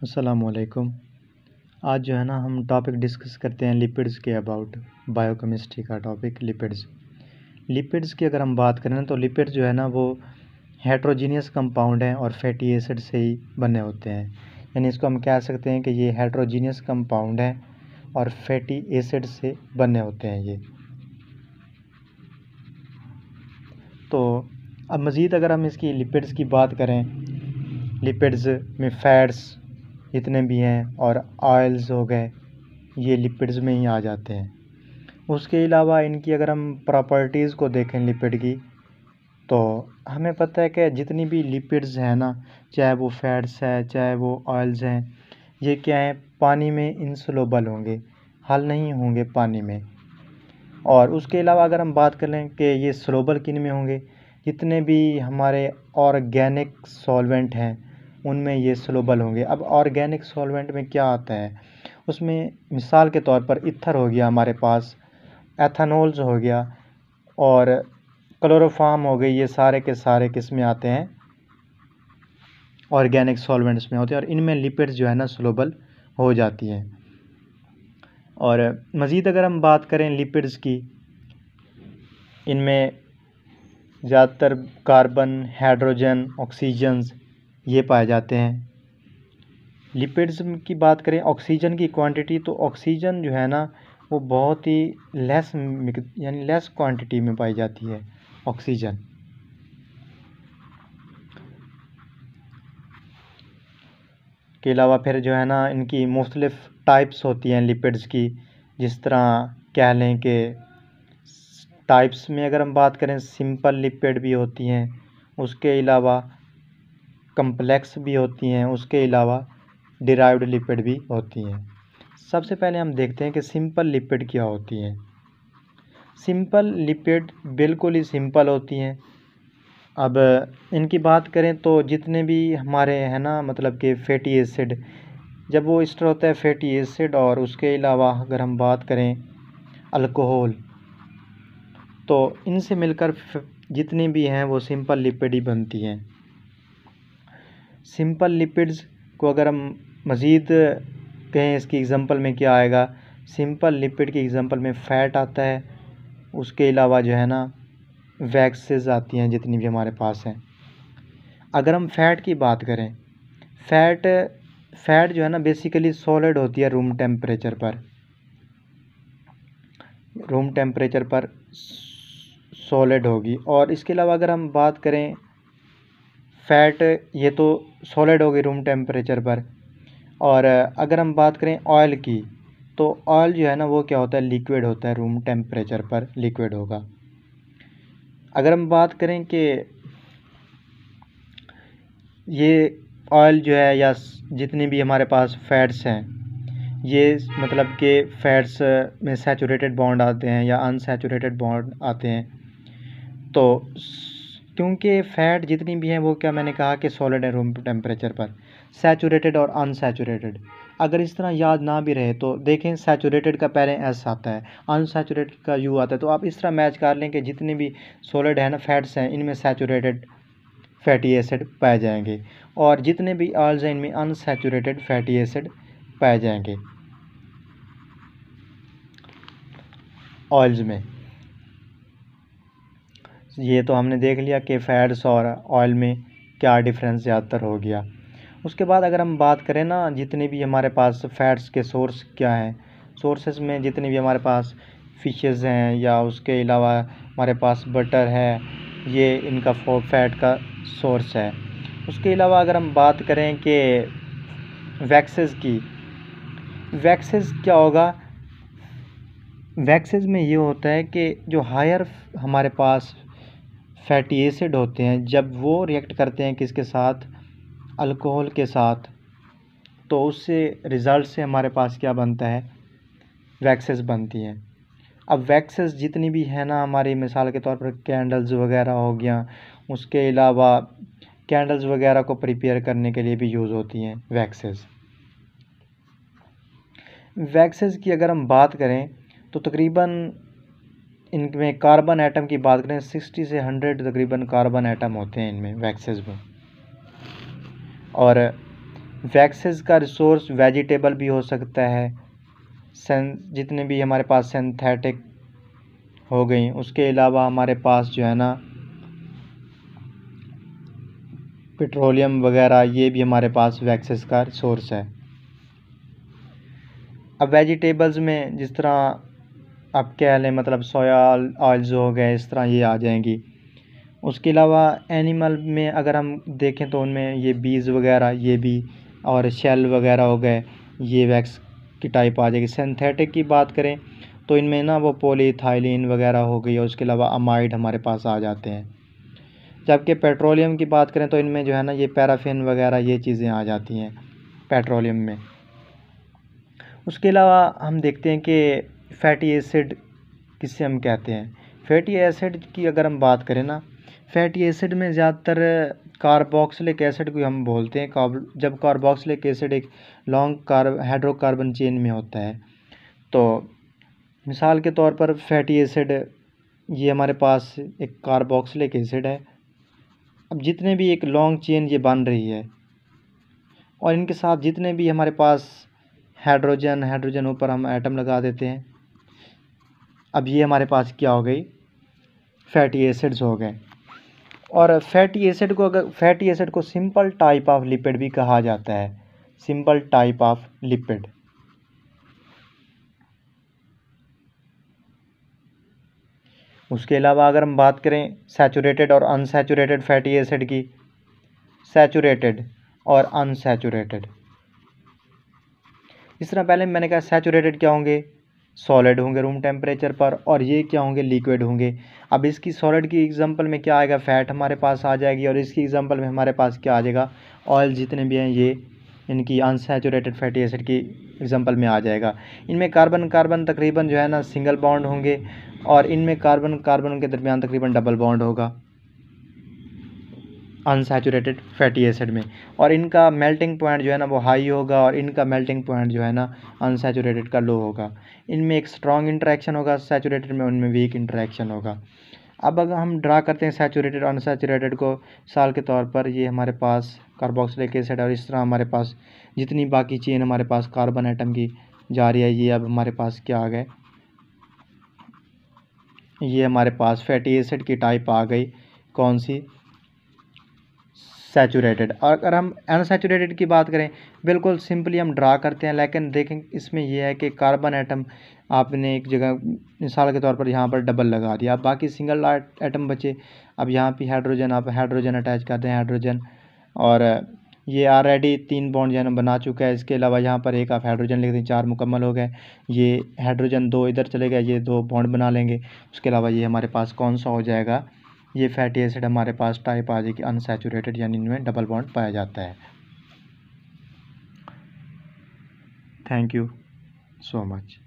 अस्सलामुअलैकुम। आज जो है ना हम टॉपिक डिस्कस करते हैं लिपिड्स के अबाउट। बायोकेमिस्ट्री का टॉपिक लिपिड्स। लिपिड्स की अगर हम बात करें ना तो लिपिड्स जो है ना वो हेट्रोजीनियस कंपाउंड हैं और फैटी एसिड से ही बने होते हैं। यानी इसको हम कह सकते हैं कि ये हेट्रोजीनियस कंपाउंड हैं और फैटी एसिड से बने होते हैं ये। तो अब मज़ीद अगर हम इसकी लिपिड्स की बात करें, लिपिड्स में फैट्स जितने भी हैं और ऑयल्स हो गए, ये लिपिड्स में ही आ जाते हैं। उसके अलावा इनकी अगर हम प्रॉपर्टीज़ को देखें लिपिड की, तो हमें पता है कि जितनी भी लिपिड्स हैं ना, चाहे वो फैट्स है चाहे वो ऑयल्स हैं, ये क्या है, पानी में इनसोल्यूबल होंगे, हल नहीं होंगे पानी में। और उसके अलावा अगर हम बात करें कि ये सोल्यूबल किन में होंगे, जितने भी हमारे ऑर्गेनिक सॉल्वेंट हैं उनमें ये सोल्यूबल होंगे। अब ऑर्गेनिक सॉल्वेंट में क्या आता है, उसमें मिसाल के तौर पर ईथर हो गया हमारे पास, एथेनॉल्स हो गया और क्लोरोफॉर्म हो गई, ये सारे के सारे किस में आते हैं, ऑर्गेनिक सॉल्वेंट्स में होते हैं और इनमें लिपिड्स जो है ना सोल्यूबल हो जाती हैं। और मज़ीद अगर हम बात करें लिपिड्स की, इनमें ज़्यादातर कार्बन, हाइड्रोजन, ऑक्सीजन्स ये पाए जाते हैं। लिपिड्स की बात करें ऑक्सीजन की क्वांटिटी, तो ऑक्सीजन जो है ना वो बहुत ही लेस क्वांटिटी में पाई जाती है ऑक्सीजन। के अलावा फिर जो है ना इनकी मुख्तलिफ टाइप्स होती हैं लिपिड्स की। जिस तरह कह लें कि टाइप्स में अगर हम बात करें, सिंपल लिपिड भी होती हैं, उसके अलावा कम्प्लेक्स भी होती हैं, उसके अलावा डिराइव्ड लिपिड भी होती हैं। सबसे पहले हम देखते हैं कि सिंपल लिपिड क्या होती हैं। सिंपल लिपिड बिल्कुल ही सिंपल होती हैं। अब इनकी बात करें तो जितने भी हमारे हैं ना, मतलब कि फैटी एसिड, जब वो एस्टर होता है फैटी एसिड, और उसके अलावा अगर हम बात करें अल्कोहल, तो इनसे मिलकर जितनी भी हैं वो सिंपल लिपिड ही बनती हैं। सिंपल लिपिड्स को अगर हम मज़ीद कहें, इसकी एग्ज़ाम्पल में क्या आएगा, सिंपल लिपिड की एग्ज़ाम्पल में फ़ैट आता है, उसके अलावा जो है ना वैक्सेस आती हैं जितनी भी हमारे पास हैं। अगर हम फ़ैट की बात करें, फ़ैट जो है ना बेसिकली सॉलिड होती है रूम टेम्परेचर पर सॉलिड होगी। और इसके अलावा अगर हम बात करें फ़ैट, ये तो सॉलिड होगी रूम टेम्परेचर पर। और अगर हम बात करें ऑयल की, तो ऑयल जो है ना वो क्या होता है, लिक्विड होता है, रूम टेम्परेचर पर लिक्विड होगा। अगर हम बात करें कि ये ऑयल जो है या जितनी भी हमारे पास फ़ैट्स हैं, ये मतलब कि फ़ैट्स में सैचुरेटेड बॉन्ड आते हैं या अनसैचुरेटेड बॉन्ड आते हैं। तो क्योंकि फ़ैट जितनी भी हैं वो क्या, मैंने कहा कि सॉलिड है रूम टेम्परेचर पर, सैचुरेटेड और अनसैचुरेटेड। अगर इस तरह याद ना भी रहे तो देखें, सैचुरेटेड का पहले एस आता है, अनसैचुरेटेड का यू आता है, तो आप इस तरह मैच कर लें कि जितने भी सॉलिड है ना फैट्स हैं, इनमें सैचुरेटेड फैटी एसिड पाए जाएंगे और जितने भी ऑयल्स हैं इनमें अनसैचुरेटेड फैटी एसिड पाए जाएंगे ऑयल्स में। ये तो हमने देख लिया कि फैट्स और ऑयल में क्या डिफरेंस ज़्यादातर हो गया। उसके बाद अगर हम बात करें ना, जितने भी हमारे पास फ़ैट्स के सोर्स क्या हैं, सोर्सेज में जितने भी हमारे पास फ़िशेज़ हैं या उसके अलावा हमारे पास बटर है, ये इनका फैट का सोर्स है। उसके अलावा अगर हम बात करें कि वैक्सेस की, वैक्सेस क्या होगा, वैक्सेस में ये होता है कि जो हायर हमारे पास फैटी एसिड होते हैं, जब वो रिएक्ट करते हैं किसके साथ, अल्कोहल के साथ, तो उससे रिज़ल्ट से हमारे पास क्या बनता है, वैक्सेस बनती हैं। अब वैक्सेस जितनी भी है ना हमारी, मिसाल के तौर पर कैंडल्स वगैरह हो गया, उसके अलावा कैंडल्स वगैरह को प्रिपेयर करने के लिए भी यूज़ होती हैं वैक्सेस। वैक्सेस की अगर हम बात करें तो तकरीबन इनमें कार्बन एटम की बात करें 60 से 100 तकरीबन कार्बन एटम होते हैं इनमें वैक्सेस में। और वैक्सेस का रिसोर्स वेजिटेबल भी हो सकता है, जितने भी हमारे पास सिंथेटिक हो गई। उसके अलावा हमारे पास जो है ना पेट्रोलियम वगैरह, ये भी हमारे पास वैक्सेस का रिसोर्स है। अब वेजिटेबल्स में जिस तरह आप कह लें मतलब सोया ऑयल्स हो गए, इस तरह ये आ जाएंगी। उसके अलावा एनिमल में अगर हम देखें तो उनमें ये बीज वगैरह ये भी, और शेल वगैरह हो गए, ये वैक्स की टाइप आ जाएगी। सिंथेटिक की बात करें तो इनमें ना वो पॉलीइथाइलिन वगैरह हो गई, और उसके अलावा अमाइड हमारे पास आ जाते हैं। जबकि पेट्रोलियम की बात करें तो इनमें जो है ना ये पैराफिन वगैरह ये चीज़ें आ जाती हैं पेट्रोलियम में। उसके अलावा हम देखते हैं कि फैटी एसिड किससे हम कहते हैं। फैटी एसिड की अगर हम बात करें ना, फैटी एसिड में ज़्यादातर कार्बोक्सिलिक एसिड को हम बोलते हैं। जब कार्बोक्सिलिक एसिड एक लॉन्ग हाइड्रोकार्बन चेन में होता है, तो मिसाल के तौर पर फैटी एसिड ये हमारे पास एक कार्बोक्सिलिक एसिड है। अब जितने भी एक लॉन्ग चेन ये बन रही है, और इनके साथ जितने भी हमारे पास हाइड्रोजन ऊपर हम एटम लगा देते हैं, अब ये हमारे पास क्या हो गई, फैटी एसिड्स हो गए। और फैटी एसिड को सिंपल टाइप ऑफ लिपिड भी कहा जाता है, सिंपल टाइप ऑफ लिपिड। उसके अलावा अगर हम बात करें सैचुरेटेड और अनसैचुरेटेड फैटी एसिड की, सैचुरेटेड और अनसैचुरेटेड, इस तरह पहले मैंने कहा सैचुरेटेड क्या होंगे, सॉलिड होंगे रूम टेम्परेचर पर, और ये क्या होंगे, लिक्विड होंगे। अब इसकी सॉलिड की एग्जांपल में क्या आएगा, फैट हमारे पास आ जाएगी, और इसकी एग्जांपल में हमारे पास क्या आ जाएगा, ऑयल जितने भी हैं ये इनकी अनसैचुरेटेड फैटी एसिड की एग्जांपल में आ जाएगा। इनमें कार्बन कार्बन तकरीबन जो है ना सिंगल बॉन्ड होंगे, और इनमें कार्बन कार्बन के दरमियान तकरीबन डबल बॉन्ड होगा अनसैचुरेटेड फैटी एसिड में, और इनका मेल्टिंग पॉइंट जो है ना वो हाई होगा, और इनका मेल्टिंग पॉइंट जो है ना अनसैचुरेटेड का लो होगा। इनमें एक स्ट्रॉन्ग इंटरेक्शन होगा सैचुरेटेड में, उनमें वीक इंटरेक्शन होगा। अब अगर हम ड्रा करते हैं सैचुरेटेड और अनसैचुरेटेड को, साल के तौर पर ये हमारे पास कार्बोक्सिलिक एसिड, और इस तरह हमारे पास जितनी बाकी चेन हमारे पास कार्बन एटम की जा रही है, ये अब हमारे पास क्या आ गए, ये हमारे पास फैटी एसिड की टाइप आ गई, कौन सी, सैचुरेटेड। और अगर हम अनसैचुरेटेड की बात करें, बिल्कुल सिंपली हम ड्रा करते हैं, लेकिन देखें इसमें यह है कि कार्बन एटम आपने एक जगह मिसाल के तौर पर यहाँ पर डबल लगा दिया, अब बाकी सिंगल एटम बचे। अब यहाँ पे हाइड्रोजन, आप हाइड्रोजन अटैच करते हैं हाइड्रोजन, और ये ऑलरेडी 3 बॉन्ड जो है ना बना चुका है। इसके अलावा यहाँ पर एक आप हाइड्रोजन लिख दें, 4 मुकम्मल हो गए। ये हाइड्रोजन 2 इधर चले गए, ये 2 बॉन्ड बना लेंगे। उसके अलावा ये हमारे पास कौन सा हो जाएगा, ये फैटी एसिड हमारे पास टाइप आ जाएगी अनसैचुरेटेड, यानी इनमें डबल बॉन्ड पाया जाता है। Thank you so much.